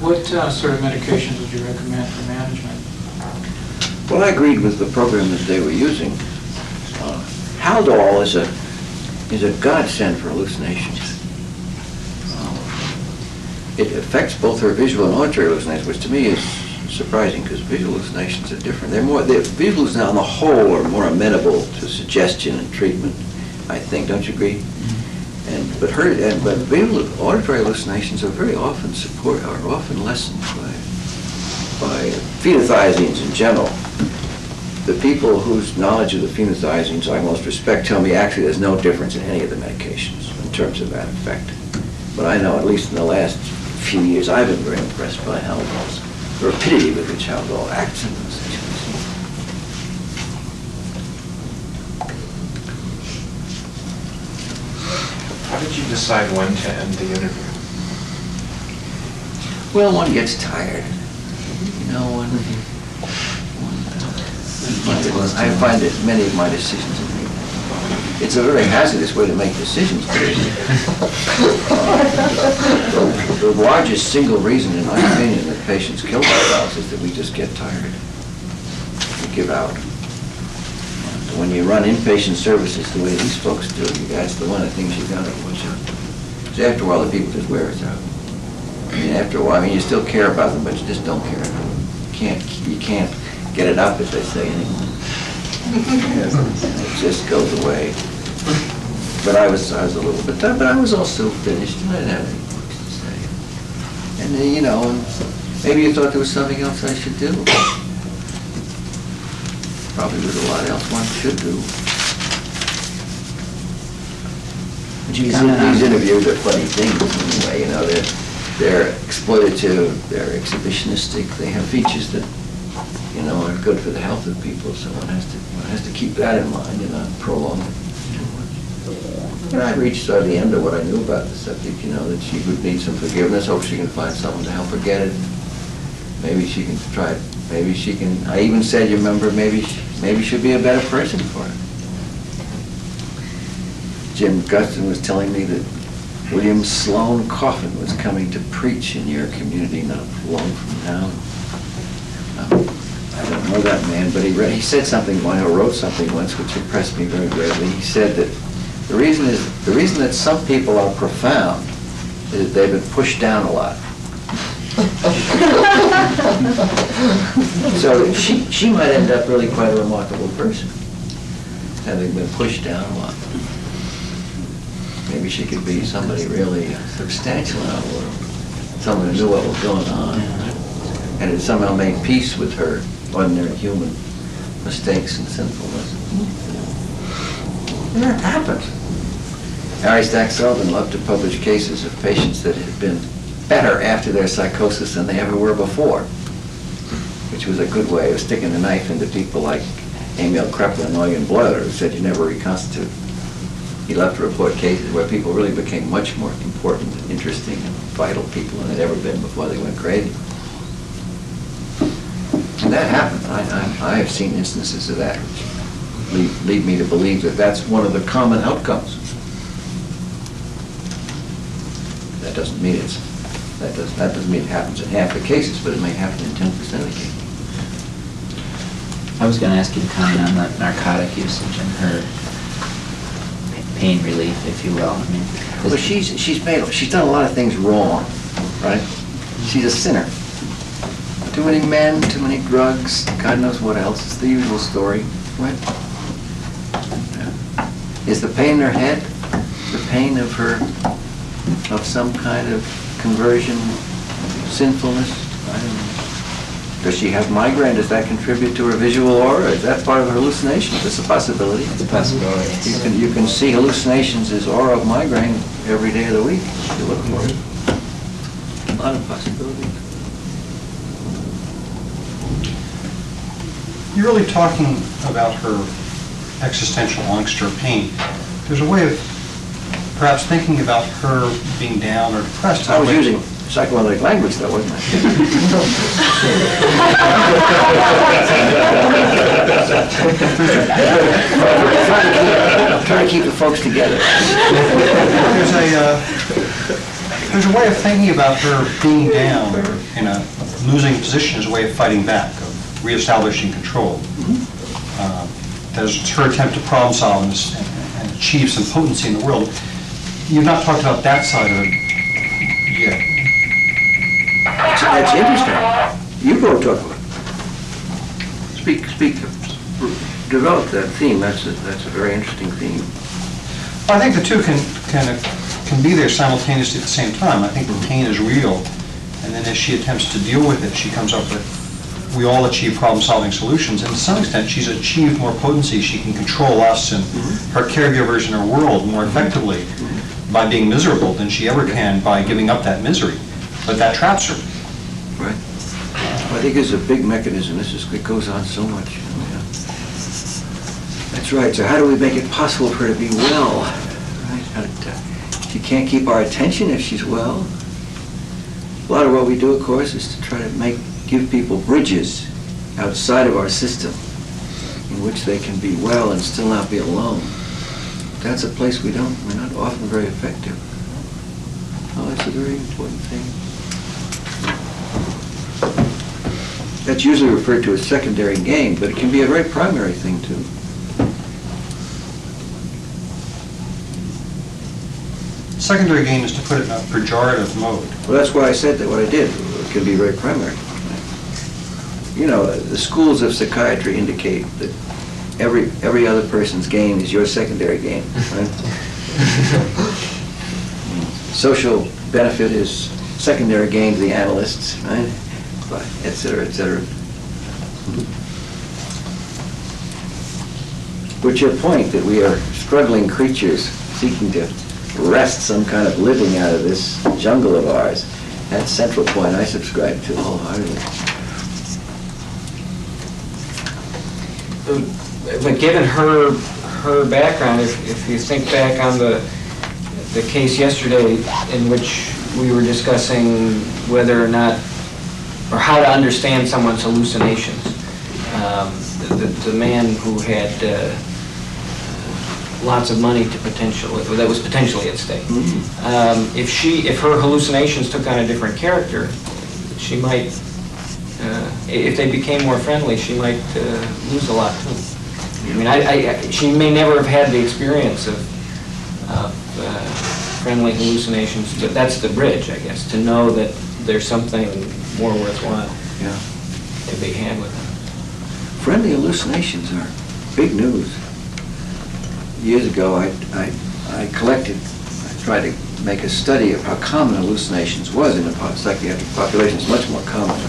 What sort of medications would you recommend for management? Well, I agreed with the program that they were using. Haldol is a godsend for hallucinations. It affects both her visual and auditory hallucinations, which to me is surprising because visual hallucinations are different. Visual hallucinations on the whole are more amenable to suggestion and treatment, I think. Don't you agree? But visual auditory hallucinations are very often often lessened by phenothiazines in general. The people whose knowledge of the phenothiazines I most respect tell me actually there's no difference in any of the medications in terms of that effect. But I know, at least in the last few years, I've been very impressed by Haldol's, the rapidity with which Haldol acts in those situations. How did you decide when to end the interview? Well, one gets tired. I find that many of my decisions, it's a very hazardous way to make decisions. The largest single reason, in my opinion, that patients kill themselves is that we just get tired. We give out. When you run inpatient services the way these folks do, that's the one of the things you've got to watch out. Because after a while, the people just wear us out. After a while, you still care about them, but you just don't care about them. You can't get it up, as they say, anymore. It just goes away. But I was a little bit tired, but I was also finished, and I didn't have any books to say. And maybe you thought there was something else I should do. Probably there's a lot else one should do. These interviews are funny things anyway, they're exploitative, they're exhibitionistic, they have features that, are good for the health of people, so one has to keep that in mind and not prolong it too much. And I reached sort of the end of what I knew about the subject, that she would need some forgiveness, hope she can find someone to help her get it. Maybe she can try, maybe she can, I even said, you remember, maybe she'll be a better person for it. Jim Guston was telling me that William Sloane Coffin was coming to preach in your community not long from now. I don't know that man, but he said something, wrote something once which impressed me very greatly. He said that the reason that some people are profound is that they've been pushed down a lot. So she might end up really quite a remarkable person, having been pushed down a lot. Maybe she could be somebody really substantial in our world, someone who knew what was going on, and had somehow made peace with her ordinary human mistakes and sinfulness. And that happens. Harry Stack Sullivan loved to publish cases of patients that had been better after their psychosis than they ever were before, which was a good way of sticking a knife into people like Emil Kreppel and Eugen Bleuler, who said you never reconstitute. He loved to report cases where people really became much more important, interesting, and vital people than they'd ever been before they went crazy. And that happened. I have seen instances of that which lead me to believe that that's one of the common outcomes. That doesn't mean it happens in half the cases, but it may happen in 10% of the cases. I was going to ask you to comment on the narcotic usage and her pain relief, if you will. Well, she's done a lot of things wrong, right? She's a sinner. Too many men, too many drugs, God knows what else. It's the usual story, right? Yeah. Is the pain in her head the pain of some kind of conversion, sinfulness? I don't know. Does she have migraine? Does that contribute to her visual aura? Is that part of her hallucinations? It's a possibility. It's a possibility. You can see hallucinations as aura of migraine every day of the week if you look for it. A lot of possibilities. You're really talking about her existential angst or pain. There's a way of perhaps thinking about her being down or depressed. I was using psychoanalytic language, though, wasn't I? Trying to keep the folks together. There's a way of thinking about her being down or in a losing position as a way of fighting back, of reestablishing control. There's her attempt to problem solve and achieve some potency in the world. You've not talked about that side of it yet. That's interesting. You go talk about it. Speak, develop that theme. That's a very interesting theme. I think the two can be there simultaneously at the same time. I think the pain is real, and then as she attempts to deal with it, she comes up with, we all achieve problem-solving solutions, and to some extent, she's achieved more potency. She can control us and her caregivers in her world more effectively by being miserable than she ever can by giving up that misery. But that traps her. Right. I think it's a big mechanism. It goes on so much. Yeah. That's right. So how do we make it possible for her to be well? Right? She can't keep our attention if she's well. A lot of what we do, of course, is to try to give people bridges outside of our system in which they can be well and still not be alone. That's a place we're not often very effective. Oh, it's a very important thing. That's usually referred to as secondary gain, but it can be a very primary thing too. Secondary gain is to put it in a pejorative mode. Well, that's why I said that what I did. It can be very primary. You know, the schools of psychiatry indicate that every other person's gain is your secondary gain, right? Social benefit is secondary gain to the analysts, right? Et cetera, et cetera. But your point that we are struggling creatures seeking to wrest some kind of living out of this jungle of ours, that central point I subscribe to wholeheartedly. But given her background, if you think back on the case yesterday in which we were discussing whether or not, or how to understand someone's hallucinations, the man who had lots of money that was potentially at stake. If her hallucinations took on a different character, she might, if they became more friendly, she might lose a lot too. I mean, she may never have had the experience of friendly hallucinations, but that's the bridge, I guess, to know that there's something more worthwhile to be had with them. Friendly hallucinations are big news. Years ago, I tried to make a study of how common hallucinations was in the psychiatric population. It's much more common.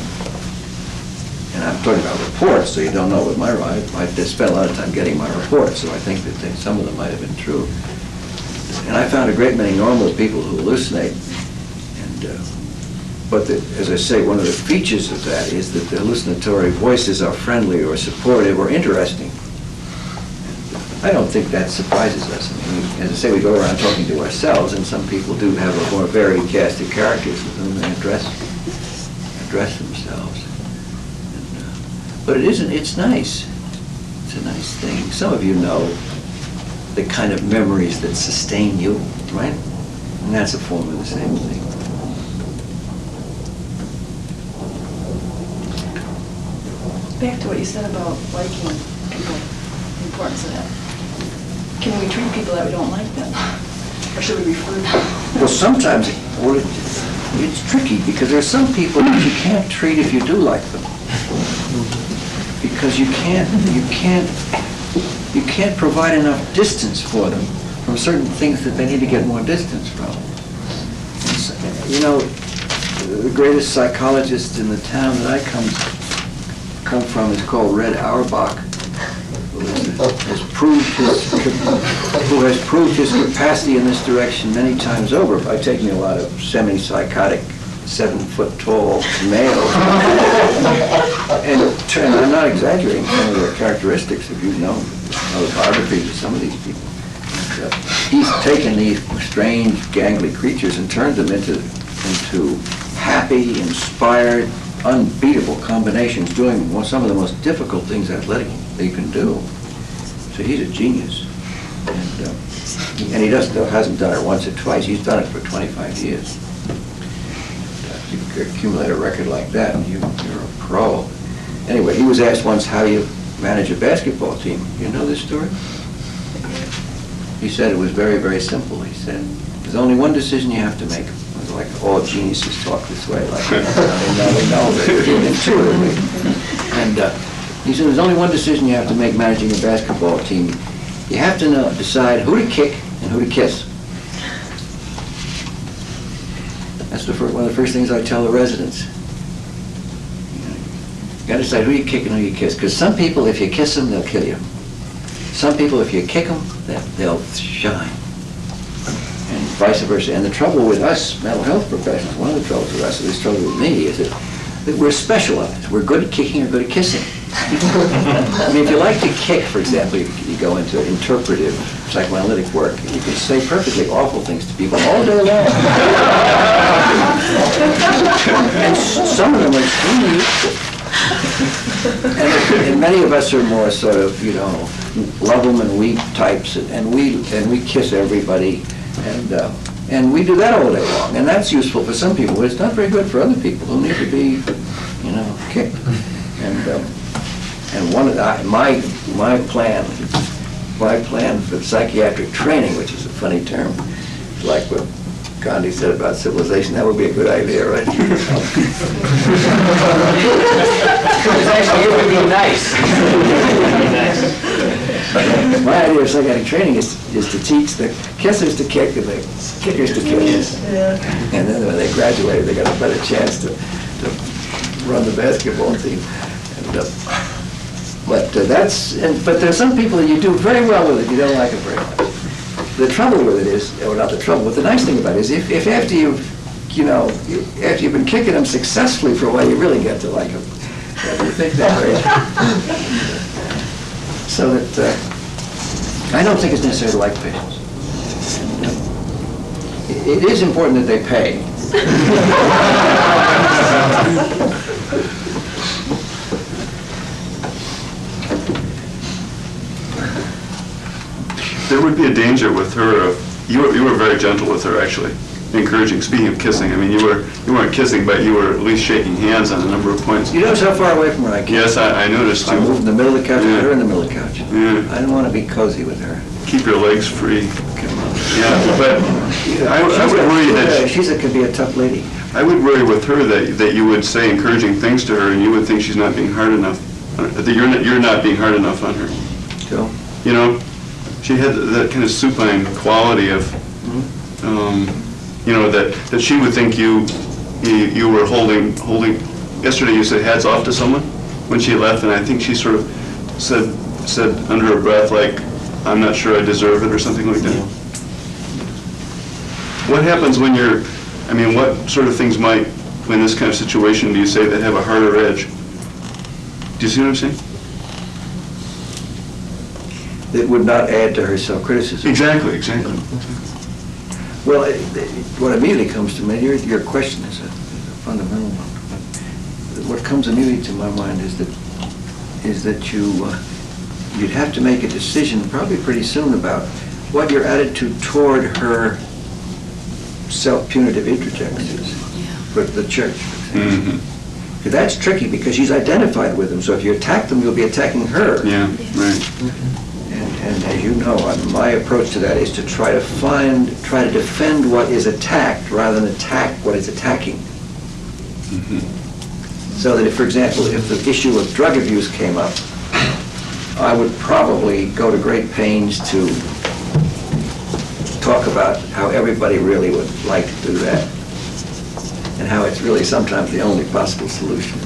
And I'm talking about reports, so you don't know what I spent a lot of time getting my reports, so I think that some of them might have been true. And I found a great many normal people who hallucinate. But as I say, one of the features of that is that the hallucinatory voices are friendly or supportive or interesting. I don't think that surprises us. I mean, as I say, we go around talking to ourselves, and some people do have a more varied cast of characters with whom they address themselves. But it's nice. It's a nice thing. Some of you know the kind of memories that sustain you, right? And that's a form of the same thing. Back to what you said about liking people, the importance of that. Can we treat people that we don't like them? Or should we refer them? Well, sometimes it's tricky because there's some people that you can't treat if you do like them. Because you can't you can't provide enough distance for them from certain things that they need to get more distance from. You know, the greatest psychologist in the town that I come from is called Red Auerbach, who has proved his capacity in this direction many times over by taking a lot of semi-psychotic 7-foot-tall males. And I'm not exaggerating some of their characteristics, if you've known the biographies of some of these people. He's taken these strange, gangly creatures and turned them into happy, inspired, unbeatable combinations, doing some of the most difficult things athletic they can do. So he's a genius. And he hasn't done it once or twice. He's done it for 25 years. You accumulate a record like that, and you're a pro. Anyway, he was asked once how you manage a basketball team. You know this story? He said it was very, very simple. He said, there's only one decision you have to make. It was like all geniuses talk this way, like they know intuitively. And he said, there's only one decision you have to make managing a basketball team. You have to decide who to kick and who to kiss. That's one of the first things I tell the residents. You got to decide who you kick and who you kiss. Because some people, if you kiss them, they'll kill you. Some people, if you kick them, they'll shine. And vice versa. And the trouble with us mental health professionals, one of the troubles with us, at least trouble with me, is that we're specialized. We're good at kicking or good at kissing. I mean, if you like to kick, for example, you go into interpretive psychoanalytic work, you can say perfectly awful things to people all day long. And some of them are extremely useful. And many of us are more sort of, love them and weep types, and we kiss everybody, and we do that all day long, and that's useful for some people, but it's not very good for other people who need to be, kicked. And one of my plan for psychiatric training, which is a funny term, like what Gandhi said about civilization, that would be a good idea, right? It would be nice. My idea of psychiatric training is to teach the kissers to kick and the kickers to kiss. And then when they graduate, they got a better chance to run the basketball team. But there's some people that you do very well with it, you don't like it very much. The trouble with it is, or not the trouble, but the nice thing about it is if after you've been kicking them successfully for a while, you really get to like them. You think that way. So that, I don't think it's necessary to like patients. It is important that they pay. There would be a danger with her. You were very gentle with her, actually, encouraging. Speaking of kissing, I mean, you weren't kissing, but you were at least shaking hands on a number of points. You notice how far away from her I came? Yes, I noticed too. I moved in the middle of the couch, I put her in the middle of the couch. Yeah. I didn't want to be cozy with her. Keep your legs free. Yeah, but I would worry that she could be a tough lady. I would worry with her that you would say encouraging things to her, and you would think she's not being hard enough. That you're not being hard enough on her. So. She had that kind of supine quality of, that she would think you were holding. Yesterday you said hats off to someone when she left, and I think she sort of said under her breath, like, I'm not sure I deserve it, or something like that. What happens when what sort of things might, in this kind of situation, do you say that have a harder edge? Do you see what I'm saying? It would not add to her self-criticism. Exactly. Well, what immediately comes to me, your question is a fundamental one. What comes immediately to my mind is that you'd have to make a decision probably pretty soon about what your attitude toward her self-punitive interjections for the church, for example. Mm-hmm. That's tricky because she's identified with them, so if you attack them, you'll be attacking her. Yeah, right. And as you know, my approach to that is to try to defend what is attacked rather than attack what is attacking. Mm-hmm. So that if, for example, if the issue of drug abuse came up, I would probably go to great pains to talk about how everybody really would like to do that, and how it's really sometimes the only possible solution.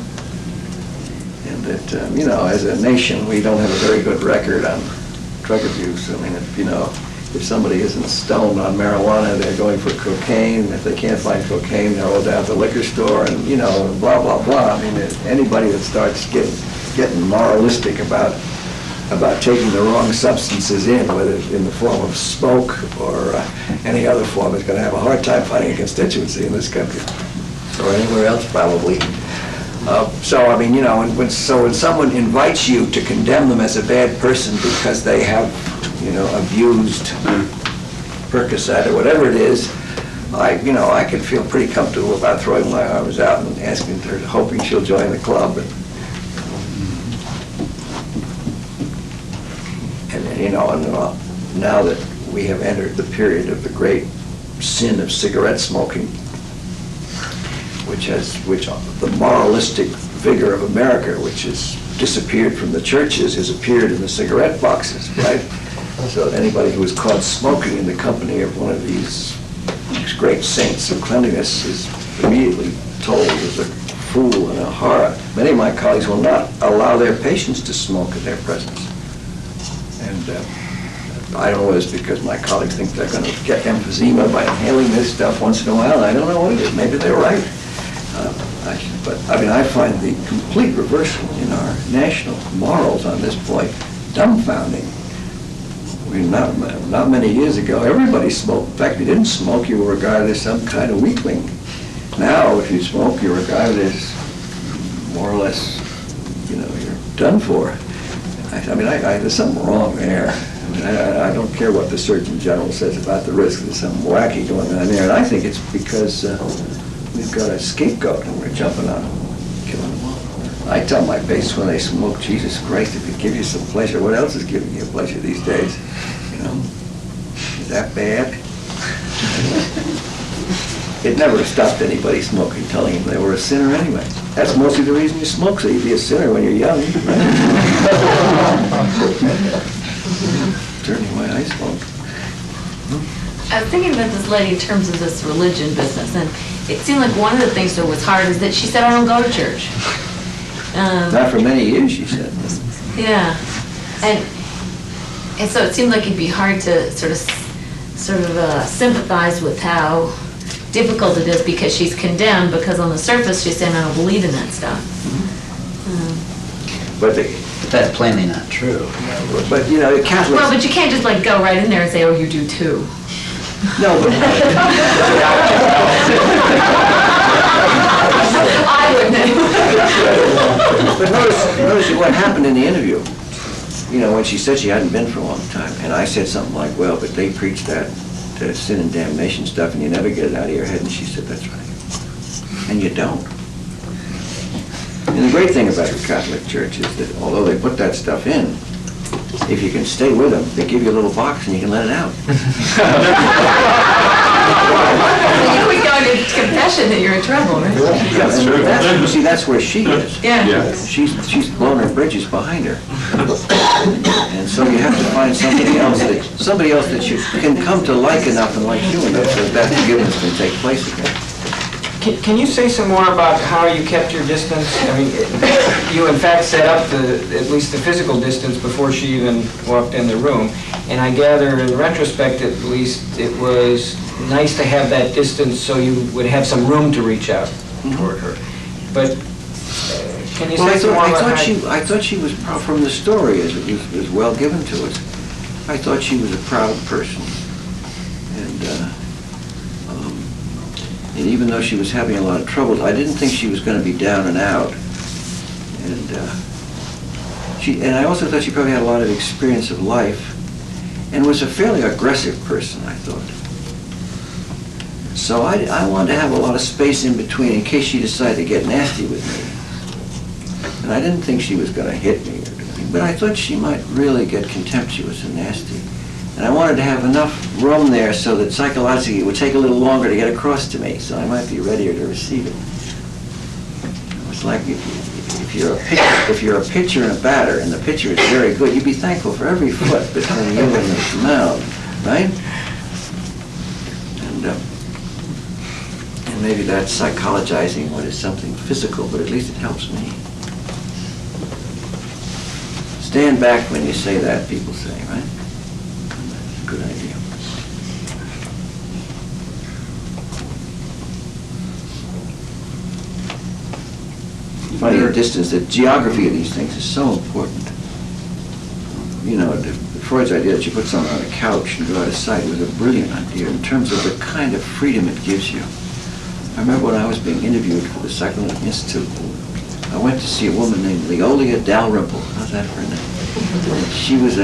And that, as a nation, we don't have a very good record on drug abuse. I mean, if somebody isn't stoned on marijuana, they're going for cocaine. If they can't find cocaine, they'll go down to the liquor store and, blah, blah, blah. I mean, anybody that starts getting moralistic about taking the wrong substances in, whether in the form of smoke or any other form, is going to have a hard time finding a constituency in this country, or anywhere else probably. So, I mean, when someone invites you to condemn them as a bad person because they have, abused Percocet or whatever it is, I can feel pretty comfortable about throwing my arms out and asking her, hoping she'll join the club. And now that we have entered the period of the great sin of cigarette smoking, which the moralistic vigor of America, which has disappeared from the churches, has appeared in the cigarette boxes, right? So anybody who is caught smoking in the company of one of these great saints of cleanliness is immediately told as a fool and a horror. Many of my colleagues will not allow their patients to smoke in their presence. And I don't know whether it's because my colleagues think they're going to get emphysema by inhaling this stuff once in a while. I don't know what it is. Maybe they're right. But I find the complete reversal in our national morals on this point dumbfounding. Not many years ago, everybody smoked. In fact, if you didn't smoke, you were regarded as some kind of weakling. Now, if you smoke, you're regarded as more or less, you're done for. There's something wrong there. I don't care what the Surgeon General says about the risk. There's something wacky going on there. And I think it's because we've got a scapegoat and we're jumping on them, killing them all. I tell my patients when they smoke, Jesus Christ, if it gives you some pleasure, what else is giving you pleasure these days? Is that bad? It never stopped anybody smoking, telling them they were a sinner anyway. That's mostly the reason you smoke, so you'd be a sinner when you're young. Certainly why I smoke. I was thinking about this lady in terms of this religion business, and it seemed like one of the things that was hard is that she said, I don't go to church. Not for many years, she said. Yeah. And so it seemed like it'd be hard to sort of sympathize with how difficult it is because she's condemned, because on the surface she's saying, I don't believe in that stuff. But that's plainly not true. But Catholics... Well, but you can't just go right in there and say, oh, you do too. No, but... I wouldn't. But notice what happened in the interview. When she said she hadn't been for a long time, and I said something like, well, but they preach that sin and damnation stuff, and you never get it out of your head, and she said, that's right. And you don't. And the great thing about the Catholic Church is that although they put that stuff in, if you can stay with them, they give you a little box and you can let it out. You quit going to confession that you're in trouble, right? Yeah, that's true. That's where she is. Yeah. She's blown her bridges behind her. And so you have to find somebody else that you can come to like enough and like you enough so that forgiveness can take place again. Can you say some more about how you kept your distance? I mean, you in fact set up at least the physical distance before she even walked in the room. And I gather in retrospect, at least, it was nice to have that distance so you would have some room to reach out toward her. But can you say some more about how... I thought she was proud from the story as it was well given to us. I thought she was a proud person. And even though she was having a lot of trouble, I didn't think she was going to be down and out. And I also thought she probably had a lot of experience of life and was a fairly aggressive person, I thought. So I wanted to have a lot of space in between in case she decided to get nasty with me. And I didn't think she was going to hit me or anything, but I thought she might really get contemptuous and nasty. And I wanted to have enough room there so that psychologically it would take a little longer to get across to me, so I might be readier to receive it. It's like if if you're a pitcher and a batter, and the pitcher is very good, you'd be thankful for every foot between you and the mound, right? And maybe that's psychologizing what is something physical, but at least it helps me. Stand back when you say that, people say, right? That's a good idea. Funny, the distance, the geography of these things is so important. You know, Freud's idea that you put someone on a couch and go out of sight was a brilliant idea in terms of the kind of freedom it gives you. I remember when I was being interviewed for the Psychoanalytic Institute, I went to see a woman named Leolia Dalrymple. How's that for a name? And she was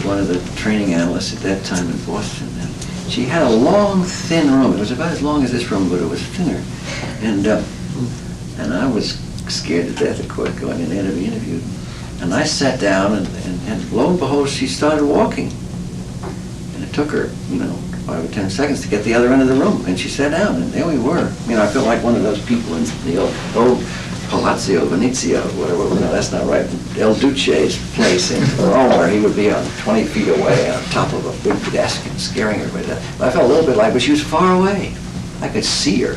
one of the training analysts at that time in Boston. And she had a long, thin room. It was about as long as this room, but it was thinner. And I was scared to death, of course, going in there to be interviewed. And I sat down, and lo and behold, she started walking. And it took her, 5 or 10 seconds to get the other end of the room. And she sat down, and there we were. I felt like one of those people in the old Palazzo Venezia, whatever, no, that's not right, El Duce's place in Rome, where he would be on 20 feet away on top of a big desk and scaring everybody. I felt a little bit like, but she was far away. I could see her.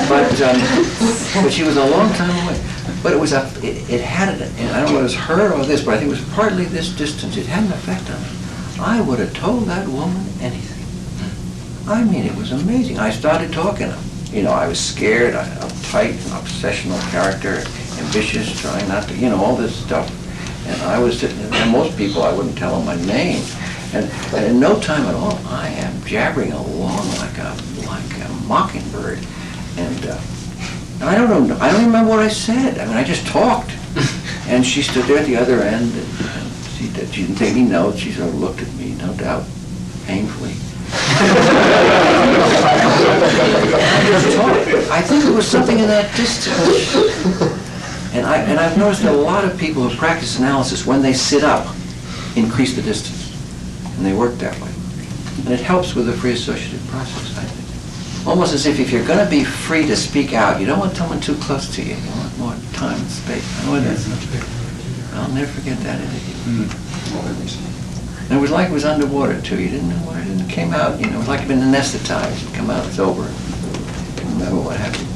But she was a long time away. But it had, and I don't know if it was her or this, but I think it was partly this distance. It had an effect on me. I would have told that woman anything. I mean, it was amazing. I started talking. I was scared, uptight, an obsessional character, ambitious, trying not to, all this stuff. And I was, and most people, I wouldn't tell them my name. And in no time at all, I am jabbering along like a mockingbird. And I don't know, I don't remember what I said. I mean, I just talked. And she stood there at the other end, and she didn't take any notes. She sort of looked at me, no doubt, painfully. I think there was something in that distance. And I've noticed that a lot of people who practice analysis, when they sit up, increase the distance. And they work that way. And it helps with the free associative process, I think. Almost as if you're going to be free to speak out, you don't want someone too close to you. You want more time and space. I know that's I'll never forget that interview. And it was like it was underwater, too. You didn't know where it came out. It was like you'd been anesthetized. It'd come out, it's over. Didn't remember what happened.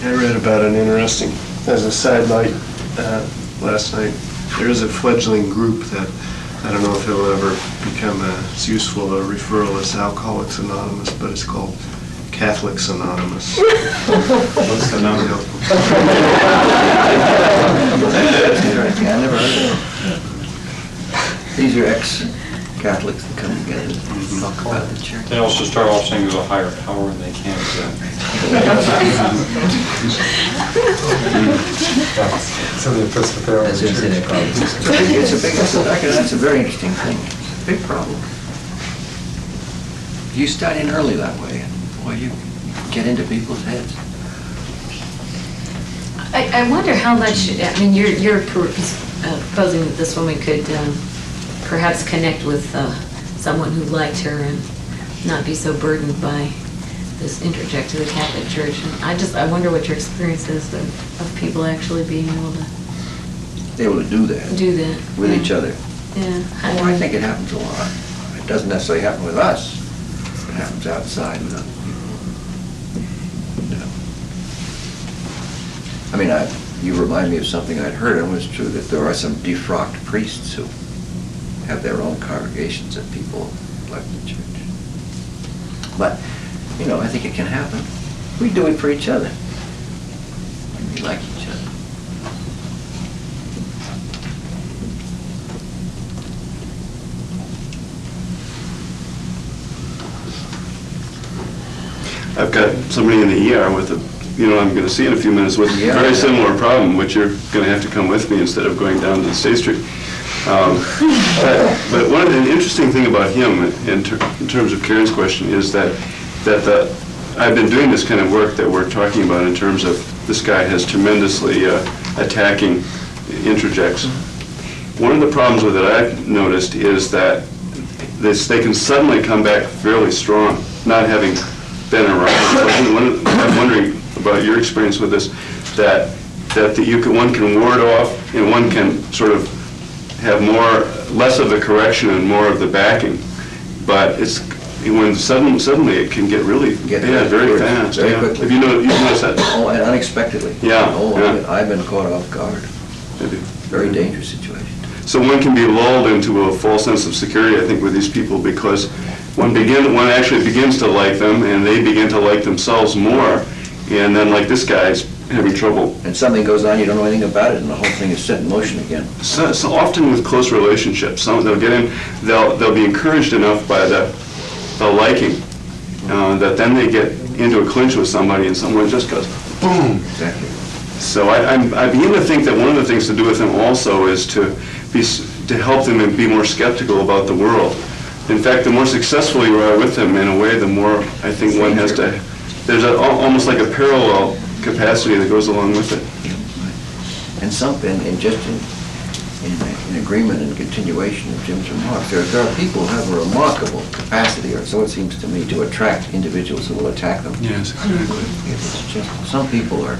I read about an interesting, as a sidelight last night, there is a fledgling group that, I don't know if it'll ever become as useful a referral as Alcoholics Anonymous, but it's called Catholics Anonymous. What's the number? I never heard of it. These are ex-Catholics that come together and talk about the church. They also start off saying there's a higher power and they can't. That's a very interesting thing. It's a big problem. You start in early that way, and boy, you get into people's heads. I wonder how much, I mean, you're proposing that this woman could perhaps connect with someone who liked her and not be so burdened by this interject to the Catholic Church. And I wonder what your experience is of people actually being able to do that. With each other. Yeah. Well, I think it happens a lot. It doesn't necessarily happen with us. It happens outside with other people. I mean, you remind me of something I'd heard, and it was true that there are some defrocked priests who have their own congregations of people who left the church. But, I think it can happen. We do it for each other. We like each other. I've got somebody in the ER with I'm going to see in a few minutes with a very similar problem, which you're going to have to come with me instead of going down to the State Street. But one of the interesting thing about him, in terms of Karen's question, is that I've been doing this kind of work that we're talking about in terms of this guy has tremendously attacking interjects. one of the problems with it I've noticed is that they can suddenly come back fairly strong, not having been around. So I'm wondering about your experience with this, that one can ward off and one can sort of have less of the correction and more of the backing, but when suddenly it can get really bad very fast. Very quickly. Have you noticed that? Oh, and unexpectedly. Yeah. Oh, yeah. I've been caught off guard. Maybe. Very dangerous situation. So one can be lulled into a false sense of security, I think, with these people, because one actually begins to like them, and they begin to like themselves more, and then like this guy's having trouble. And something goes on, you don't know anything about it, and the whole thing is set in motion again. So often with close relationships, they'll be encouraged enough by the liking that then they get into a clinch with somebody, and someone just goes boom. Exactly. So I begin to think that one of the things to do with them also is to help them and be more skeptical about the world. In fact, the more successful you are with them in a way, the more I think one has to, there's almost like a parallel capacity that goes along with it. And in agreement and continuation of Jim's remarks, there are people who have a remarkable capacity, or so it seems to me, to attract individuals who will attack them. Yes, exactly. It's just, some people are,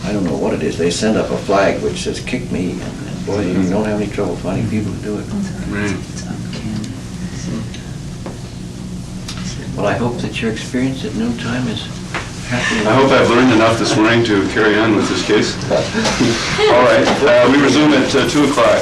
I don't know what it is, they send up a flag which says, "Kick me," and boy, you don't have any trouble finding people who do it. Right. Well, I hope that your experience at noontime is happy. I hope I've learned enough this morning to carry on with this case. All right, we resume at 2 o'clock.